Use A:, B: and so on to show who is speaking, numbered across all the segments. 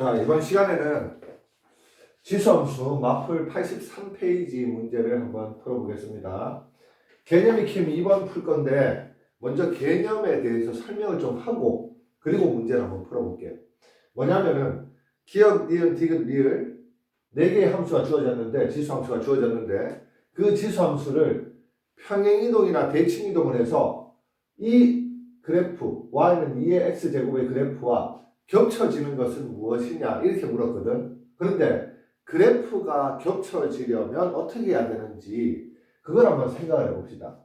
A: 자, 이번 시간에는 지수함수 마플 83페이지 문제를 한번 풀어보겠습니다. 개념 익힘 2번 풀 건데 먼저 개념에 대해서 설명을 좀 하고 그리고 문제를 한번 풀어볼게요. 뭐냐면은 기억, 니은, 디귿, 리을 4개의 함수가 주어졌는데 지수함수가 주어졌는데 그 지수함수를 평행이동이나 대칭이동을 해서 이 그래프 y는 2의 x제곱의 그래프와 겹쳐지는 것은 무엇이냐 이렇게 물었거든. 그런데 그래프가 겹쳐지려면 어떻게 해야 되는지 그걸 한번 생각을 해봅시다.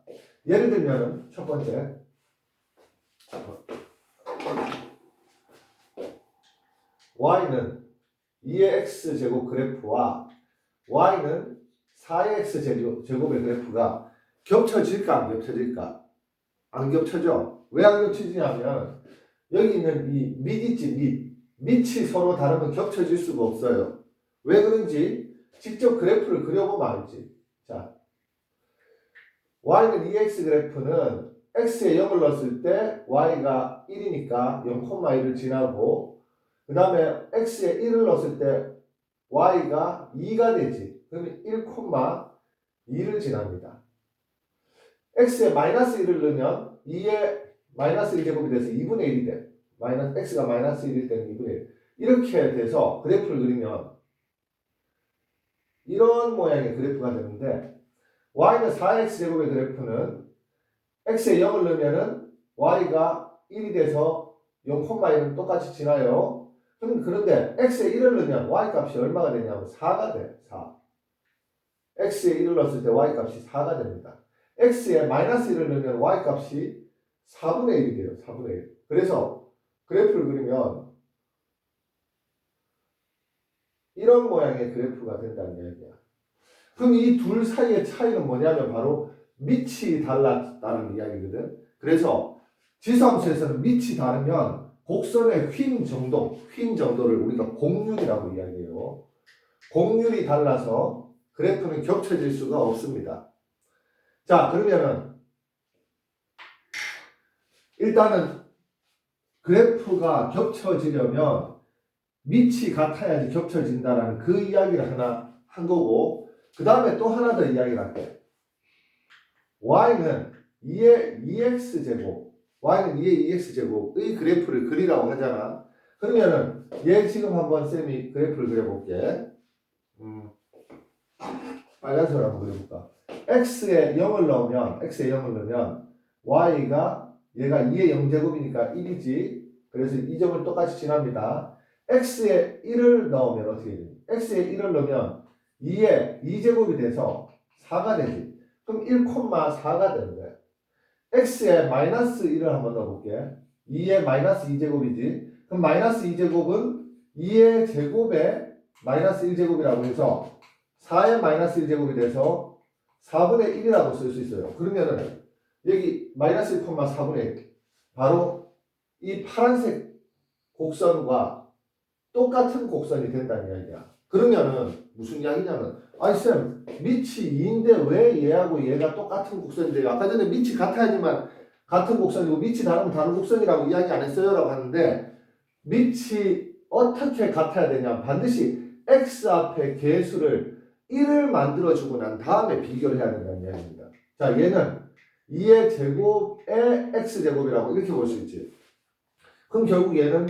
A: 예를 들면 첫 번째 y는 2의 x제곱 그래프와 y는 4의 x제곱의 그래프가 겹쳐질까 안 겹쳐질까? 안 겹쳐져. 왜 안 겹쳐지냐면 여기 있는 이 밑 있지, 밑이 서로 다르면 겹쳐질 수가 없어요. 왜 그런지 직접 그래프를 그려보면 알지. 자, y는 2x 그래프는 x에 0을 넣었을 때 y가 1이니까 0,1을 지나고 그 다음에 x에 1을 넣었을 때 y가 2가 되지. 그러면 1,2를 지납니다. x에 마이너스 1을 넣으면 2에 마이너스 1제곱이 돼서 2분의 1이 돼. x가 마이너스 1일 때는 2분의 1. 이렇게 돼서 그래프를 그리면 이런 모양의 그래프가 되는데 y는 4x제곱의 그래프는 x에 0을 넣으면은 y가 1이 돼서 0,1은 똑같이 지나요. 그런데 x에 1을 넣으면 y 값이 얼마가 되냐면 4가 돼. 4. x에 1을 넣었을 때 y 값이 4가 됩니다. x에 마이너스 1을 넣으면 y 값이 4분의 1이 돼요. 4분의 1. 그래서 그래프를 그리면 이런 모양의 그래프가 된다는 이야기야. 그럼 이 둘 사이의 차이는 뭐냐면 바로 밑이 달랐다는 이야기거든. 그래서 지수함수에서는 밑이 다르면 곡선의 휭 정도를 우리가 곡률이라고 이야기해요. 곡률이 달라서 그래프는 겹쳐질 수가 없습니다. 자, 그러면은 일단은 그래프가 겹쳐지려면 밑이 같아야지 겹쳐진다라는 그 이야기를 하나 한 거고 그 다음에 또 하나 더 이야기를 할게. y는 2의 2x제곱 y는 2의 2x제곱의 그래프를 그리라고 하잖아. 그러면은 얘 지금 한번 쌤이 그래프를 그려볼게. 빨간색으로 한번 그려볼까. x에 0을 넣으면 y가 얘가 2의 0제곱이니까 1이지. 그래서 이 점을 똑같이 지납니다. x에 1을 넣으면 어떻게 되지? x에 1을 넣으면 2의 2제곱이 돼서 4가 되지. 그럼 1,4가 되는 거야. x에 마이너스 1을 한번 넣어볼게. 2의 마이너스 2제곱이지. 그럼 마이너스 2제곱은 2의 제곱에 마이너스 1제곱이라고 해서 4의 마이너스 1제곱이 돼서 4분의 1이라고 쓸 수 있어요. 그러면은 여기 마이너스 1,4분의 1 바로 이 파란색 곡선과 똑같은 곡선이 된다는 이야기야. 그러면은 무슨 이야기냐면 아이 쌤 밑이 2인데 왜 얘하고 얘가 똑같은 곡선인데요? 아까 전에 밑이 같아야지만 같은 곡선이고 밑이 다르면 다른 곡선이라고 이야기 안 했어요? 라고 하는데 밑이 어떻게 같아야 되냐 반드시 x 앞에 개수를 1을 만들어주고 난 다음에 비교를 해야 된다는 이야기입니다. 자, 얘는 2의 제곱의 x제곱이라고 이렇게 볼 수 있지. 그럼 결국 얘는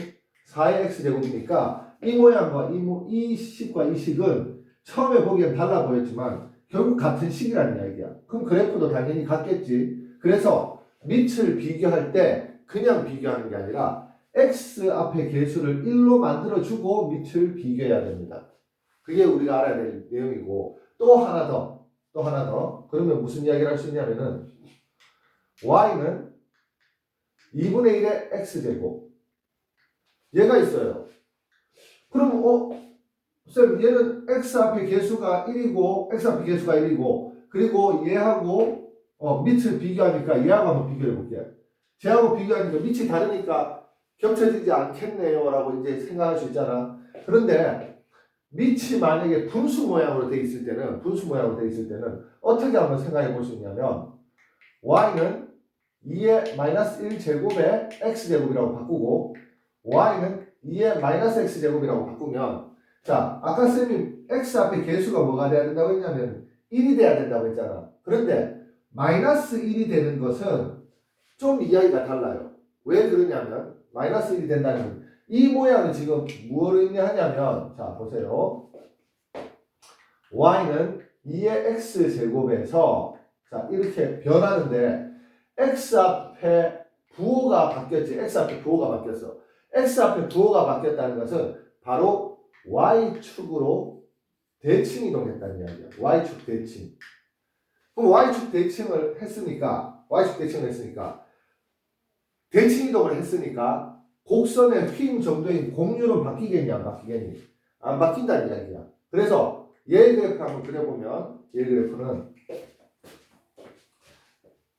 A: 4의 x제곱이니까 이 모양과 이 식과 이 식은 처음에 보기엔 달라 보였지만 결국 같은 식이라는 이야기야. 그럼 그래프도 당연히 같겠지. 그래서 밑을 비교할 때 그냥 비교하는 게 아니라 x 앞에 개수를 1로 만들어주고 밑을 비교해야 됩니다. 그게 우리가 알아야 될 내용이고 또 하나 더 그러면 무슨 이야기를 할 수 있냐면은 y는 2분의 1의 x제곱 얘가 있어요. 그럼 쌤 얘는 x 앞에 개수가 1이고 그리고 얘하고 밑을 비교하니까 얘하고 한번 비교해 볼게요. 쟤하고 비교하니까 밑이 다르니까 겹쳐지지 않겠네요 라고 이제 생각할 수 있잖아. 그런데 밑이 만약에 분수 모양으로 돼 있을 때는 어떻게 한번 생각해 볼 수 있냐면 y는 2의 마이너스 1제곱의 x제곱이라고 바꾸고 y는 2의 마이너스 x제곱이라고 바꾸면 자 아까 쌤이 x 앞에 개수가 뭐가 돼야 된다고 했냐면 1이 돼야 된다고 했잖아. 그런데 마이너스 1이 되는 것은 좀 이야기가 달라요. 왜 그러냐면 마이너스 1이 된다는 건 이 모양은 지금 무엇을 의미하냐면 자 보세요. y는 2의 x제곱에서 자 이렇게 변하는데 x 앞에 부호가 바뀌었지. x 앞에 부호가 바뀌었어. x 앞에 부호가 바뀌었다는 것은 바로 y축으로 대칭 이동했다는 이야기야. y축 대칭. 그럼 y축 대칭을 했으니까 대칭 이동을 했으니까 곡선의 휨 정도인 공률은 바뀌겠니 안 바뀌겠니? 안 바뀐다는 이야기야. 그래서 얘 그래프 한번 그려보면 얘 그래프는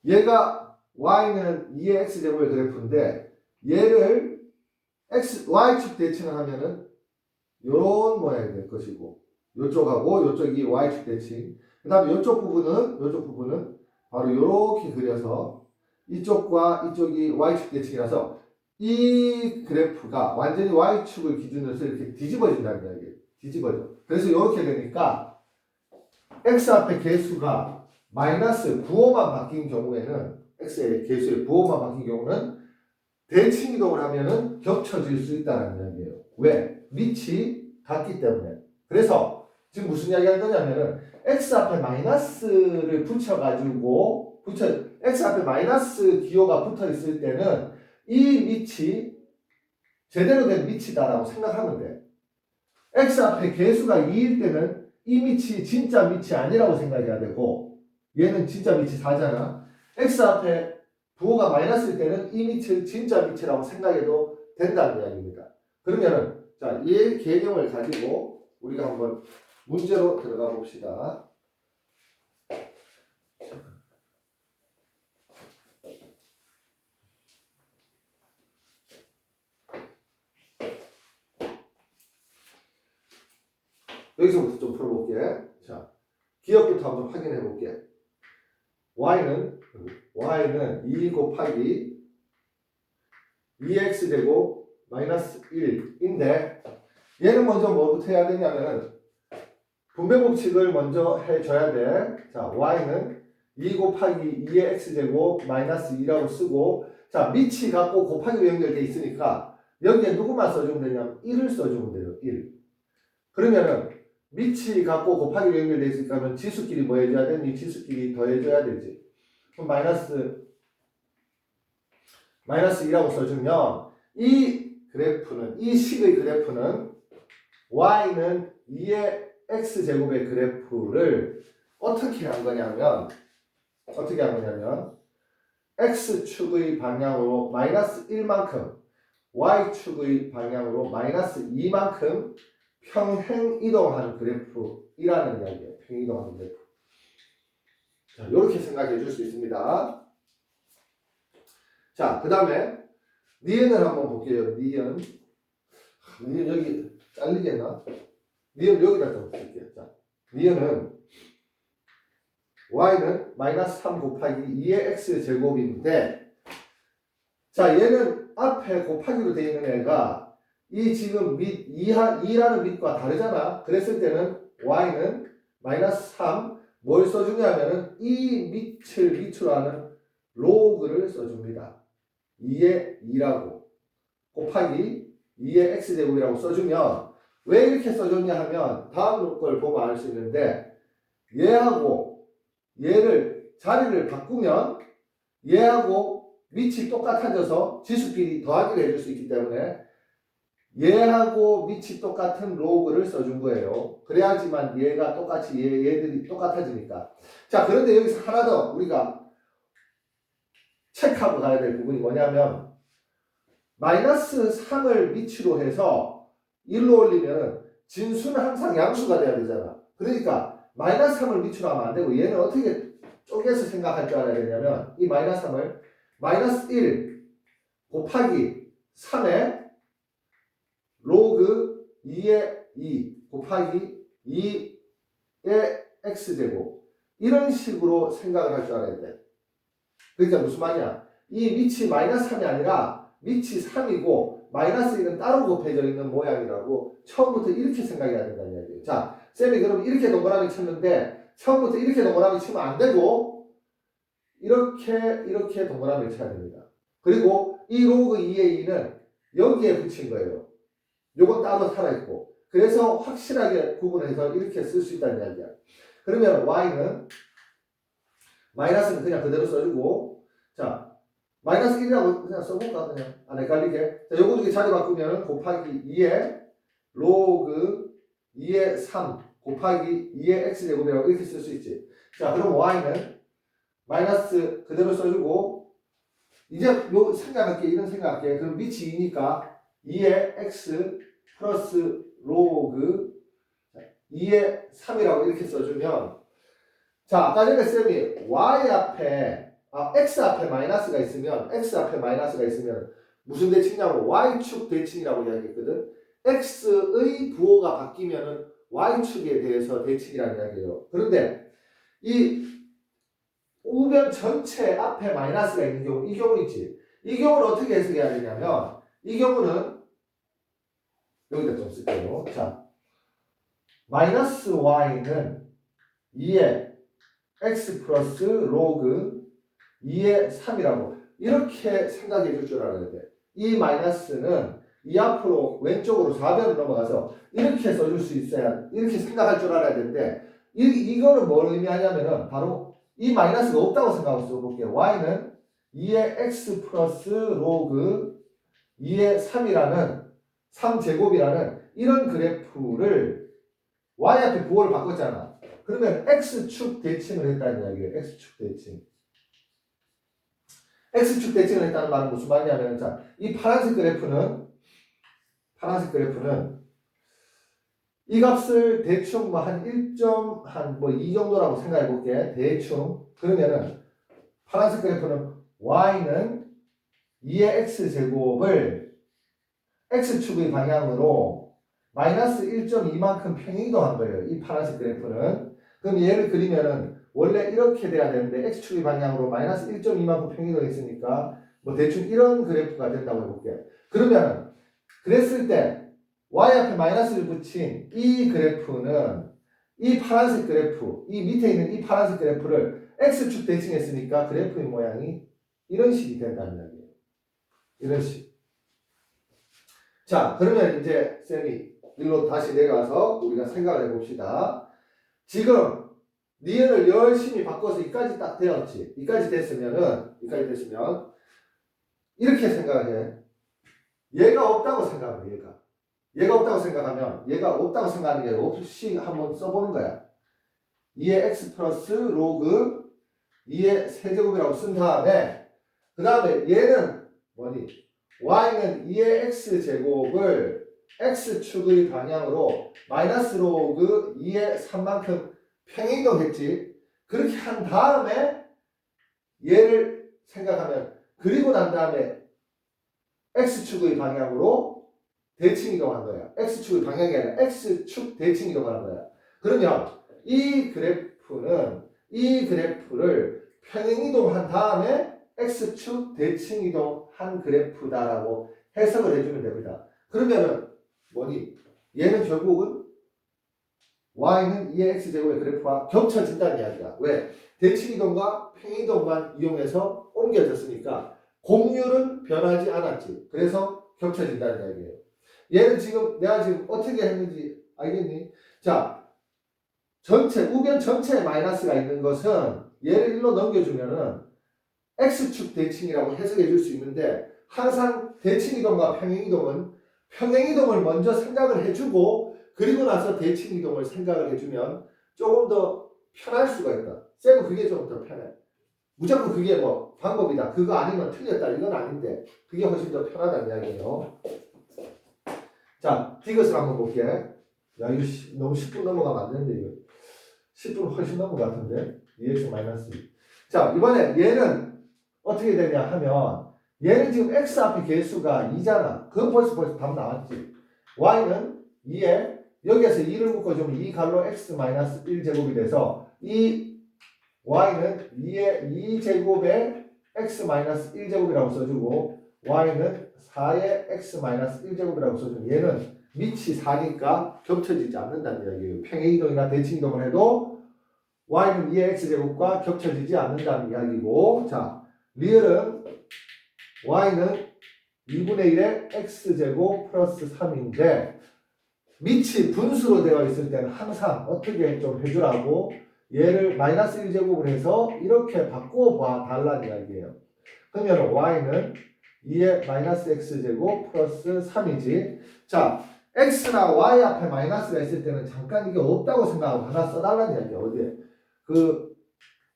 A: 얘가 y는 2의 x제곱의 그래프인데 얘를 y축 대칭을 하면은 요런 모양이 될 것이고 요쪽하고 요쪽이 y축 대칭 그 다음에 요쪽 부분은 바로 요렇게 그려서 이쪽과 이쪽이 y축 대칭이라서 이 그래프가 완전히 y축을 기준으로 해서 이렇게 뒤집어진다는 이야기예요. 뒤집어져. 그래서 이렇게 되니까 x 앞에 개수가 마이너스 부호만 바뀐 경우에는 x의 개수의 부호만 바뀐 경우는 대칭 이동을 하면은 겹쳐질 수 있다는 이야기예요. 왜? 밑이 같기 때문에. 그래서 지금 무슨 이야기 하는 거냐면은 x 앞에 마이너스를 붙여가지고 x 앞에 마이너스 기호가 붙어 있을 때는 이 밑이 제대로 된 밑이다라고 생각하면 돼. x 앞에 개수가 2일 때는 이 밑이 진짜 밑이 아니라고 생각해야 되고 얘는 진짜 밑이 4잖아. x 앞에 부호가 마이너스일 때는 이 밑을 진짜 밑이라고 생각해도 된다는 이야기입니다. 그러면은 자, 이 개념을 가지고 우리가 한번 문제로 들어가 봅시다. 여기서부터 좀 풀어볼게. 자, 기억부터 한번 확인해 볼게. y는 2 곱하기 2x제곱 마이너스 1인데 얘는 먼저 뭐부터 해야 되냐면 분배 법칙을 먼저 해줘야 돼. 자, y는 2 곱하기 2의 x제곱 마이너스 2라고 쓰고 자, 밑이 갖고 곱하기로 연결돼 있으니까 여기에 누구만 써주면 되냐면 1을 써주면 돼요. 1. 그러면은 밑이 갖고 곱하기로 연결돼 있으니까 지수끼리 뭐 해줘야 되니? 지수끼리 더해줘야 되지. 그럼 마이너스 2라고 써주면 이 그래프는 이 식의 그래프는 y는 2의 x제곱의 그래프를 어떻게 한 거냐면 x축의 방향으로 마이너스 1만큼 y축의 방향으로 마이너스 2만큼 평행 이동하는 그래프이라는 이야기예요. 평행 이동하는 그래프. 자, 이렇게 생각해 줄 수 있습니다. 자, 그 다음에 니은을 한번 볼게요. 니은 여기 잘리겠나? 니은 여기다 좀 쓸게요. 자, 니은은 y는 마이너스 3 곱하기 2의 x제곱인데 자, 얘는 앞에 곱하기로 되어 있는 애가 이 지금 밑 2라는 밑과 다르잖아. 그랬을 때는 y는 마이너스 3 뭘 써주냐면은 이 밑으로 하는 로그를 써줍니다. 2의 2라고 곱하기 2의 x제곱이라고 써주면 왜 이렇게 써줬냐 하면 다음 걸 보면 알 수 있는데 얘하고 얘를 자리를 바꾸면 얘하고 밑이 똑같아져서 지수끼리 더하기를 해줄 수 있기 때문에 얘하고 밑이 똑같은 로그를 써준 거예요. 그래야지만 얘가 똑같이 얘들이 똑같아지니까. 자, 그런데 여기서 하나 더 우리가 체크하고 가야 될 부분이 뭐냐면 마이너스 3을 밑으로 해서 1로 올리면 진수는 항상 양수가 돼야 되잖아. 그러니까 마이너스 3을 밑으로 하면 안 되고 얘는 어떻게 쪼개서 생각할 줄 알아야 되냐면 이 마이너스 3을 마이너스 1 곱하기 3에 로그 2의 2 곱하기 2의 x제곱 이런 식으로 생각을 할 줄 알아야 돼. 그러니까 무슨 말이야? 이 밑이 마이너스 3이 아니라 밑이 3이고 마이너스 1은 따로 곱해져 있는 모양이라고 처음부터 이렇게 생각해야 된다는 이야기예요. 자, 쌤이 그럼 이렇게 동그라미 쳤는데 처음부터 이렇게 동그라미 치면 안 되고 이렇게 동그라미를 쳐야 됩니다. 그리고 이 로그 2의 2는 여기에 붙인 거예요. 요건 따로 살아있고. 그래서 확실하게 구분해서 이렇게 쓸 수 있다는 이야기야. 그러면 y는 마이너스는 그냥 그대로 써주고, 자, 마이너스 1이라고 그냥 써볼까? 그냥 안 헷갈리게. 자, 요거 중에 자리 바꾸면 곱하기 2의 로그 2의 3 곱하기 2의 x제곱이라고 이렇게 쓸 수 있지. 자, 그럼 y는 마이너스 그대로 써주고, 이제 요 생각할게, 이런 생각할게. 그럼 밑이 2니까 2의 x 플러스 로그 2의 3이라고 이렇게 써주면, 자, 아까 전에 쌤이 y 앞에 x 앞에 마이너스가 있으면 무슨 대칭이냐고 y축 대칭이라고 이야기했거든. x의 부호가 바뀌면은 y축에 대해서 대칭이라는 이야기예요. 그런데 이 우변 전체 앞에 마이너스가 있는 경우, 이 경우 있지. 이 경우는 어떻게 해석해야 되냐면, 이 경우는 여기다 좀 쓸게요. 자, 마이너스 y는 2의 x 플러스 로그 2의 3이라고 이렇게 생각해 줄 줄 알아야 돼. 이 마이너스는 이 앞으로 왼쪽으로 4변으로 넘어가서 이렇게 써줄 수 있어야, 이렇게 생각할 줄 알아야 되는데, 이거는 뭘 의미하냐면은 바로 이 마이너스가 없다고 생각하고 써볼게요. y는 2의 x 플러스 로그 2의 3이라는 3제곱이라는 이런 그래프를 y 앞에 부호를 바꿨잖아. 그러면 x축 대칭을 했다는 이야기예요. x축 대칭. x축 대칭을 했다는 말은 무슨 말이냐면, 자, 이 파란색 그래프는 이 값을 대충 뭐 한 1점 한 뭐 2 정도라고 생각해 볼게. 대충. 그러면은 파란색 그래프는 y는 2의 x제곱을 x축의 방향으로 마이너스 1.2만큼 평행이동한 거예요. 이 파란색 그래프는. 그럼 얘를 그리면은 원래 이렇게 돼야 되는데 x축의 방향으로 마이너스 1.2만큼 평행이동했으니까 뭐 대충 이런 그래프가 된다고 해볼게. 그러면 그랬을 때 y 앞에 마이너스를 붙인 이 그래프는 이 파란색 그래프, 이 밑에 있는 이 파란색 그래프를 x축 대칭했으니까 그래프의 모양이 이런 식이 된다는 이야기예요. 이런 식. 자, 그러면 이제 쌤이 일로 다시 내려와서 우리가 생각을 해봅시다. 지금 니은을 열심히 바꿔서 이까지 딱 되었지. 이까지 됐으면 이렇게 생각을 해. 얘가 없다고 생각해. 얘가 없다고 생각하면 얘가 없다고 생각하는 게 없이 한번 써보는 거야. 2의 x 플러스 로그 2의 세제곱이라고 쓴 다음에 그 다음에 얘는 뭐니? y는 2의 x제곱을 x축의 방향으로 마이너스 로그 2의 3만큼 평행이동했지. 그렇게 한 다음에 얘를 생각하면, 그리고 난 다음에 x축의 방향으로 대칭 이동한 거야. x축의 방향이 아니라 x축 대칭 이동하는 거야. 그러면 이 그래프를 평행 이동한 다음에 x축 대칭 이동한 그래프다라고 해석을 해주면 됩니다. 그러면은 뭐니? 얘는 결국은 y는 2의 x제곱의 그래프와 겹쳐진다는 이야기야. 왜? 대칭 이동과 평행 이동만 이용해서 옮겨졌으니까 공률은 변하지 않았지. 그래서 겹쳐진다는 이야기예요. 얘는 지금 내가 지금 어떻게 했는지 알겠니? 자, 우변 전체에 마이너스가 있는 것은 얘를 1로 넘겨주면은 x축 대칭이라고 해석해 줄 수 있는데, 항상 대칭 이동과 평행 이동은 평행 이동을 먼저 생각을 해주고 그리고 나서 대칭 이동을 생각을 해주면 조금 더 편할 수가 있다. 쌤은 그게 좀 더 편해. 무조건 그게 뭐 방법이다, 그거 아니면 틀렸다, 이건 아닌데 그게 훨씬 더 편하다는 이야기예요. 자, 디귿을 한번 볼게. 야, 이거 너무 10분 넘어가면 안 되는데, 이거 10분 훨씬 넘은 것 같은데. 2x 마이너스. 자, 이번에 얘는 어떻게 되냐 하면, 얘는 지금 x 앞에 개수가 2잖아. 그건 벌써 답 나왔지. y는 2에 여기에서 2를 묶어주면 2 갈로 x 마이너스 1제곱이 돼서 이 y는 2의 2제곱에 x 마이너스 1제곱이라고 써주고, y는 4의 x-1제곱이라고 써주면 얘는 밑이 4니까 겹쳐지지 않는다는 이야기예요. 평행이동이나 대칭이동을 해도 y는 2의 x제곱과 겹쳐지지 않는다는 이야기고, 자, 리을은 y는 2분의 1의 x제곱 플러스 3인데 밑이 분수로 되어 있을 때는 항상 어떻게 좀 해주라고 얘를 마이너스 1제곱을 해서 이렇게 바꿔봐 달라는 이야기예요. 그러면 y는 2의 마이너스 x제곱 플러스 3이지. 자, x나 y 앞에 마이너스가 있을 때는 잠깐 이게 없다고 생각하고 하나 써달라는 이야기야. 어디에? 그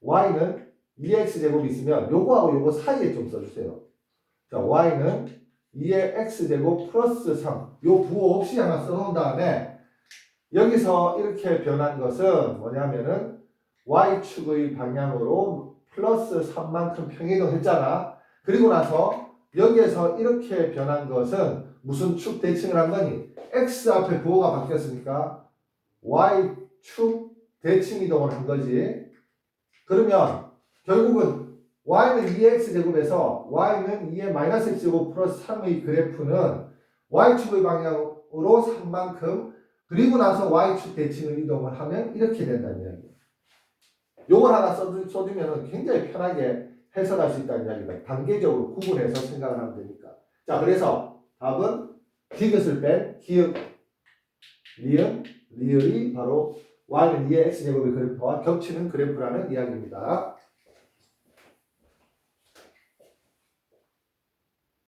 A: y는 2x제곱이 있으면 요거하고 요거 사이에 좀 써주세요. 자, y는 2의 x제곱 플러스 3. 요 부호 없이 하나 써놓은 다음에 여기서 이렇게 변한 것은 뭐냐면은 y축의 방향으로 플러스 3만큼 평행이동 했잖아. 그리고 나서 여기에서 이렇게 변한 것은 무슨 축 대칭을 한 거니? x 앞에 부호가 바뀌었으니까 y축 대칭 이동을 한 거지. 그러면 결국은 y는 2x제곱에서 y는 2의 마이너스 x제곱 플러스 3의 그래프는 y축의 방향으로 3만큼 그리고 나서 y축 대칭을 이동을 하면 이렇게 된다는 이야기예요. 요걸 하나 써주면 굉장히 편하게 해석할 수 있다는 이야기다. 단계적으로 구분해서 생각을 하면 되니까. 자, 그래서 답은 디귿을 뺀 기역, 리은, 리을이 바로 y는 2의 x제곱의 그래프와 겹치는 그래프라는 이야기입니다.